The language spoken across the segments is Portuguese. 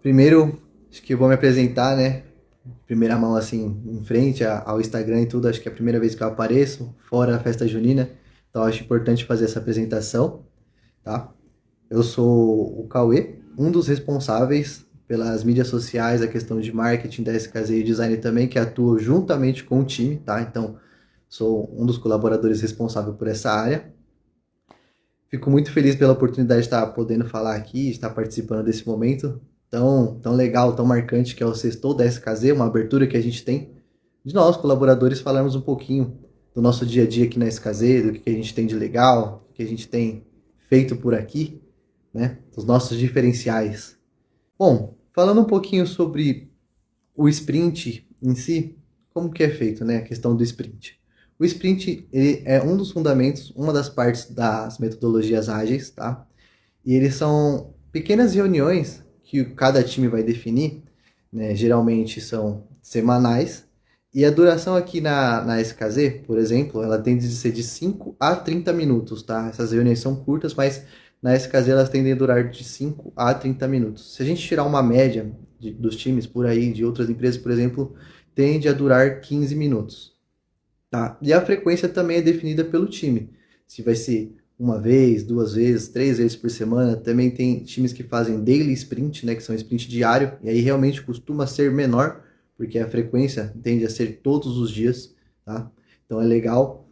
Primeiro, acho que eu vou me apresentar, né? Primeira mão assim, em frente ao Instagram e tudo, acho que é a primeira vez que eu apareço, fora a festa junina, então acho importante fazer essa apresentação, tá? Eu sou o Cauê, um dos responsáveis pelas mídias sociais, a questão de marketing da SKZ e design também, que atua juntamente com o time, tá? Então, sou um dos colaboradores responsável por essa área. Fico muito feliz pela oportunidade de estar podendo falar aqui, estar participando desse momento tão legal, tão marcante que é o Sextou da SKZ, uma abertura que a gente tem de nós, colaboradores, falarmos um pouquinho do nosso dia a dia aqui na SKZ, do que a gente tem de legal, o que a gente tem feito por aqui, né? Os nossos diferenciais. Bom, falando um pouquinho sobre o sprint em si, como que é feito, né? A questão do sprint. O sprint ele é um dos fundamentos, uma das partes das metodologias ágeis, tá? E eles são pequenas reuniões que cada time vai definir, né? Geralmente são semanais. E a duração aqui na SKZ, por exemplo, ela tende a ser de 5 a 30 minutos, tá? Essas reuniões são curtas, mas na SKZ elas tendem a durar de 5 a 30 minutos. Se a gente tirar uma média dos times por aí, de outras empresas, por exemplo, tende a durar 15 minutos. Tá? E a frequência também é definida pelo time. Se vai ser uma vez, duas vezes, três vezes por semana. Também tem times que fazem daily sprint, né, que são sprint diário, e aí realmente costuma ser menor, porque a frequência tende a ser todos os dias. Tá? Então é legal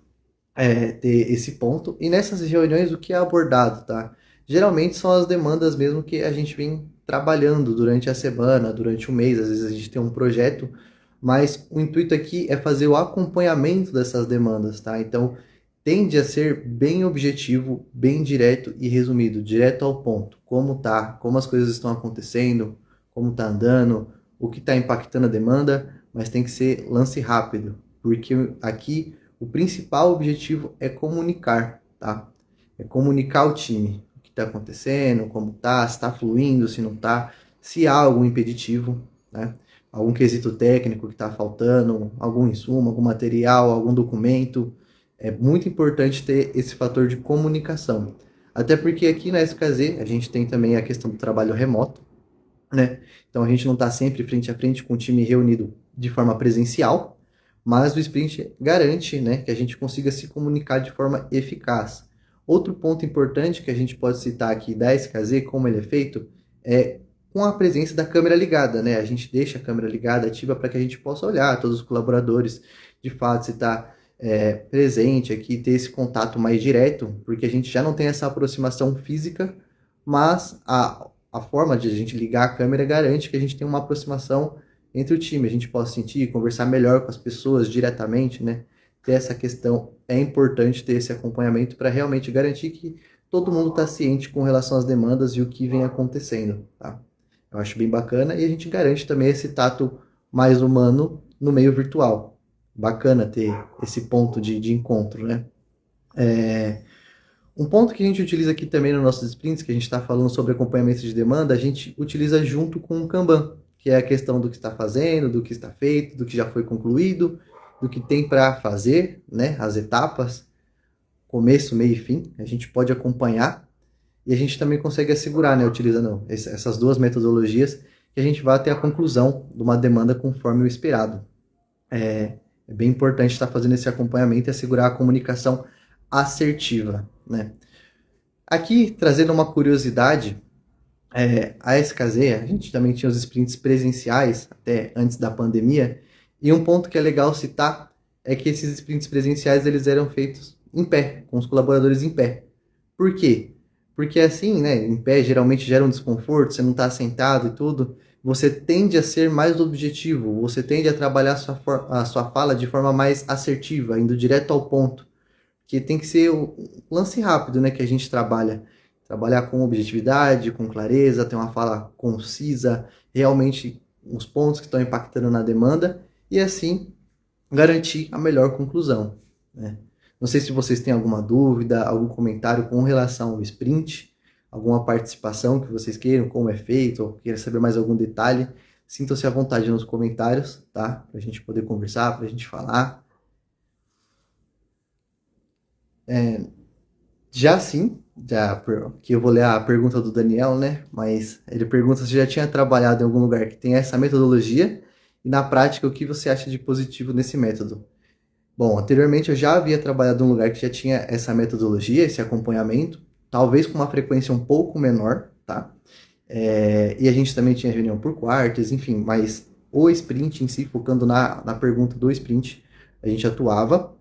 ter esse ponto. E nessas reuniões o que é abordado? Tá? Geralmente são as demandas mesmo que a gente vem trabalhando durante a semana, durante o mês. Às vezes a gente tem um projeto, mas o intuito aqui é fazer o acompanhamento dessas demandas, tá? Então, tende a ser bem objetivo, bem direto e resumido, direto ao ponto. Como tá, como as coisas estão acontecendo, como tá andando, o que está impactando a demanda, mas tem que ser lance rápido, porque aqui o principal objetivo é comunicar, tá? É comunicar ao time o que está acontecendo, como tá, se está fluindo, se não tá, se há algum impeditivo, né? Algum quesito técnico que está faltando, algum insumo, algum material, algum documento. É muito importante ter esse fator de comunicação. Até porque aqui na SKZ a gente tem também a questão do trabalho remoto, né? Então a gente não está sempre frente a frente com o time reunido de forma presencial, mas o sprint garante, né, que a gente consiga se comunicar de forma eficaz. Outro ponto importante que a gente pode citar aqui da SKZ, como ele é feito, é com a presença da câmera ligada, né? A gente deixa a câmera ligada, ativa, para que a gente possa olhar todos os colaboradores, de fato, se está presente aqui, ter esse contato mais direto, porque a gente já não tem essa aproximação física, mas a forma de a gente ligar a câmera garante que a gente tenha uma aproximação entre o time, a gente possa sentir, conversar melhor com as pessoas diretamente, né? Ter essa questão, é importante ter esse acompanhamento para realmente garantir que todo mundo está ciente com relação às demandas e o que vem acontecendo, tá? Eu acho bem bacana e a gente garante também esse tato mais humano no meio virtual. Bacana ter esse ponto de encontro, né? Um ponto que a gente utiliza aqui também nos nossos sprints, que a gente está falando sobre acompanhamento de demanda, a gente utiliza junto com o Kanban, que é a questão do que está fazendo, do que está feito, do que já foi concluído, do que tem para fazer, né? As etapas, começo, meio e fim, a gente pode acompanhar e a gente também consegue assegurar, né? Utilizando essas duas metodologias, que a gente vá até a conclusão de uma demanda conforme o esperado. É bem importante estar fazendo esse acompanhamento e assegurar a comunicação assertiva, né? Aqui, trazendo uma curiosidade, a SKZ, a gente também tinha os sprints presenciais, até antes da pandemia, e um ponto que é legal citar é que esses sprints presenciais eles eram feitos em pé, com os colaboradores em pé. Por quê? Porque assim, né, em pé geralmente gera um desconforto, você não está sentado e tudo, você tende a ser mais objetivo, você tende a trabalhar a sua fala de forma mais assertiva, indo direto ao ponto, que tem que ser o lance rápido, né, que a gente trabalha. Trabalhar com objetividade, com clareza, ter uma fala concisa, realmente os pontos que estão impactando na demanda e assim garantir a melhor conclusão, né? Não sei se vocês têm alguma dúvida, algum comentário com relação ao sprint, alguma participação que vocês queiram, como é feito, ou queiram saber mais algum detalhe, sintam-se à vontade nos comentários, tá? Para a gente poder conversar, para a gente falar. Já sim, que eu vou ler a pergunta do Daniel, né? Mas ele pergunta se já tinha trabalhado em algum lugar que tem essa metodologia e na prática o que você acha de positivo nesse método. Bom, anteriormente eu já havia trabalhado em um lugar que já tinha essa metodologia, esse acompanhamento, talvez com uma frequência um pouco menor, tá? E a gente também tinha reunião por quartas, enfim, mas o sprint em si, focando na pergunta do sprint, a gente atuava.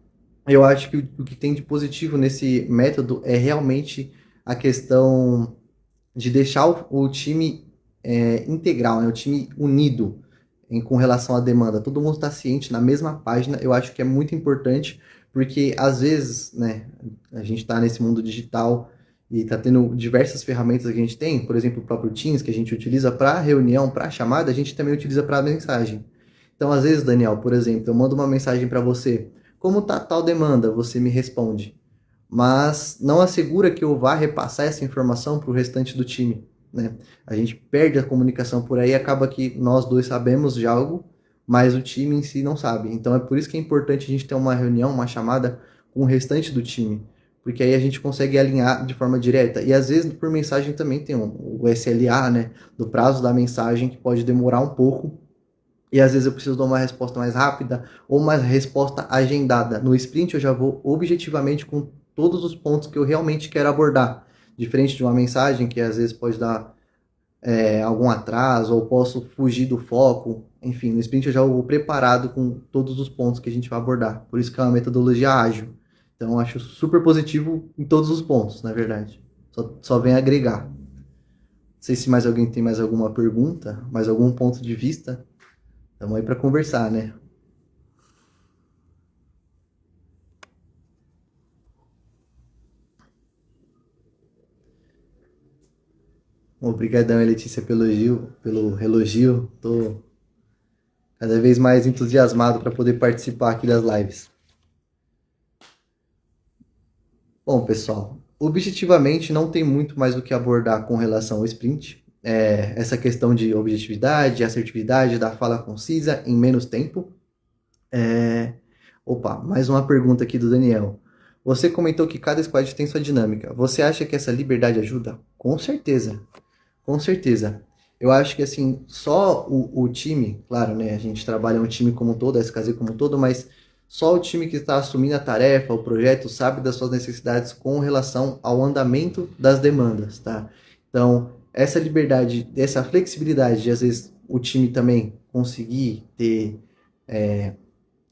Eu acho que o que tem de positivo nesse método é realmente a questão de deixar o time integral, né? O time unido com relação à demanda. Todo mundo está ciente na mesma página. Eu acho que é muito importante, porque às vezes, né, a gente está nesse mundo digital e está tendo diversas ferramentas que a gente tem, por exemplo, o próprio Teams, que a gente utiliza para reunião, para chamada, a gente também utiliza para mensagem. Então, às vezes, Daniel, por exemplo, eu mando uma mensagem para você, como tá tal demanda? Você me responde, mas não assegura que eu vá repassar essa informação para o restante do time, né? A gente perde a comunicação por aí, acaba que nós dois sabemos de algo, mas o time em si não sabe. Então é por isso que é importante a gente ter uma reunião, uma chamada com o restante do time, porque aí a gente consegue alinhar de forma direta. E às vezes por mensagem também tem o SLA, né, do prazo da mensagem, que pode demorar um pouco, e às vezes eu preciso de uma resposta mais rápida ou uma resposta agendada. No sprint eu já vou objetivamente com todos os pontos que eu realmente quero abordar. Diferente de uma mensagem que às vezes pode dar algum atraso ou posso fugir do foco. Enfim, no sprint eu já vou preparado com todos os pontos que a gente vai abordar. Por isso que é uma metodologia ágil. Então eu acho super positivo em todos os pontos, na verdade. Só vem agregar. Não sei se mais alguém tem mais alguma pergunta, mais algum ponto de vista. Estamos aí para conversar, né? Obrigadão, Letícia, pelo relogio. Tô cada vez mais entusiasmado para poder participar aqui das lives. Bom, pessoal, objetivamente não tem muito mais o que abordar com relação ao sprint. Essa questão de objetividade, assertividade, da fala concisa em menos tempo. Opa, mais uma pergunta aqui do Daniel. Você comentou que cada squad tem sua dinâmica. Você acha que essa liberdade ajuda? Com certeza. Com certeza. Eu acho que assim, só o time, claro, né? A gente trabalha um time como um todo, a SKZ como um todo, mas só o time que está assumindo a tarefa, o projeto, sabe das suas necessidades com relação ao andamento das demandas, tá? Então, essa liberdade, essa flexibilidade de às vezes o time também conseguir ter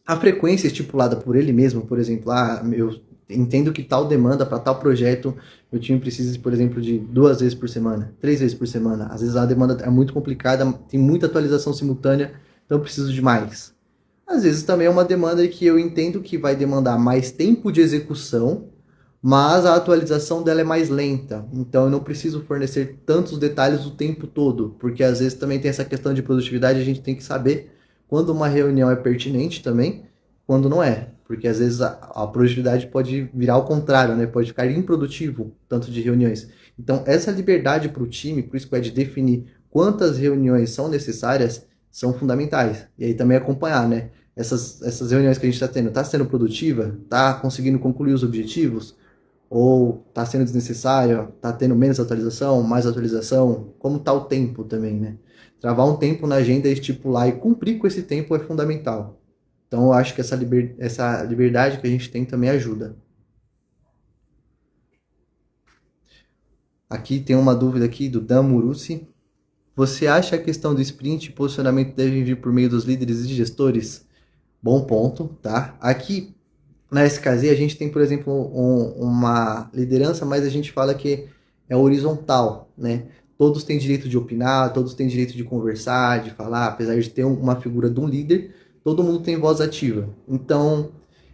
a frequência estipulada por ele mesmo, por exemplo, eu entendo que tal demanda para tal projeto, meu time precisa, por exemplo, de 2 vezes por semana, 3 vezes por semana. Às vezes a demanda é muito complicada, tem muita atualização simultânea, então eu preciso de mais. Às vezes também é uma demanda que eu entendo que vai demandar mais tempo de execução, mas a atualização dela é mais lenta. Então eu não preciso fornecer tantos detalhes o tempo todo, porque às vezes também tem essa questão de produtividade, a gente tem que saber quando uma reunião é pertinente também, quando não é. Porque às vezes a produtividade pode virar ao contrário, né? Pode ficar improdutivo, tanto de reuniões. Então, essa liberdade para o time, por isso que é de definir quantas reuniões são necessárias, são fundamentais. E aí também acompanhar, né? Essas reuniões que a gente está tendo, está sendo produtiva? Está conseguindo concluir os objetivos? Ou está sendo desnecessário? Está tendo menos atualização, mais atualização? Como está o tempo também, né? Travar um tempo na agenda, estipular e cumprir com esse tempo é fundamental. Então eu acho que essa liberdade que a gente tem também ajuda. Aqui tem uma dúvida aqui do Dan Murussi. Você acha a questão do sprint e posicionamento devem vir por meio dos líderes e gestores? Bom ponto, tá? Aqui na SKZ a gente tem, por exemplo, uma liderança, mas a gente fala que é horizontal, né? Todos têm direito de opinar, todos têm direito de conversar, de falar, apesar de ter uma figura de um líder, todo mundo tem voz ativa. Então,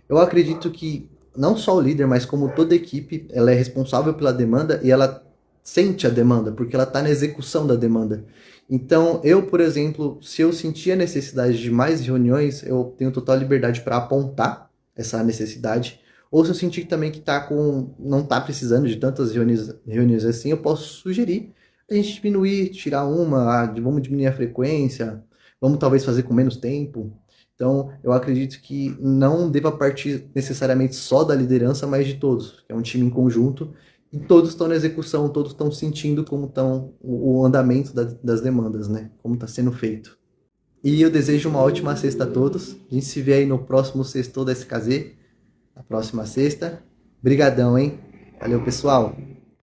eu acredito que não só o líder, mas como toda equipe, ela é responsável pela demanda e ela sente a demanda, porque ela está na execução da demanda. Então, eu, por exemplo, se eu sentir a necessidade de mais reuniões, eu tenho total liberdade para apontar essa necessidade. Ou se eu sentir também que não está precisando de tantas reuniões assim, eu posso sugerir a gente diminuir, tirar vamos diminuir a frequência, vamos talvez fazer com menos tempo. Então, eu acredito que não deva partir necessariamente só da liderança, mas de todos. É um time em conjunto e todos estão na execução, todos estão sentindo como estão o andamento das demandas, né? Como está sendo feito. E eu desejo uma ótima sexta a todos. A gente se vê aí no próximo Sextou da SKZ, na próxima sexta. Brigadão, hein? Valeu, pessoal!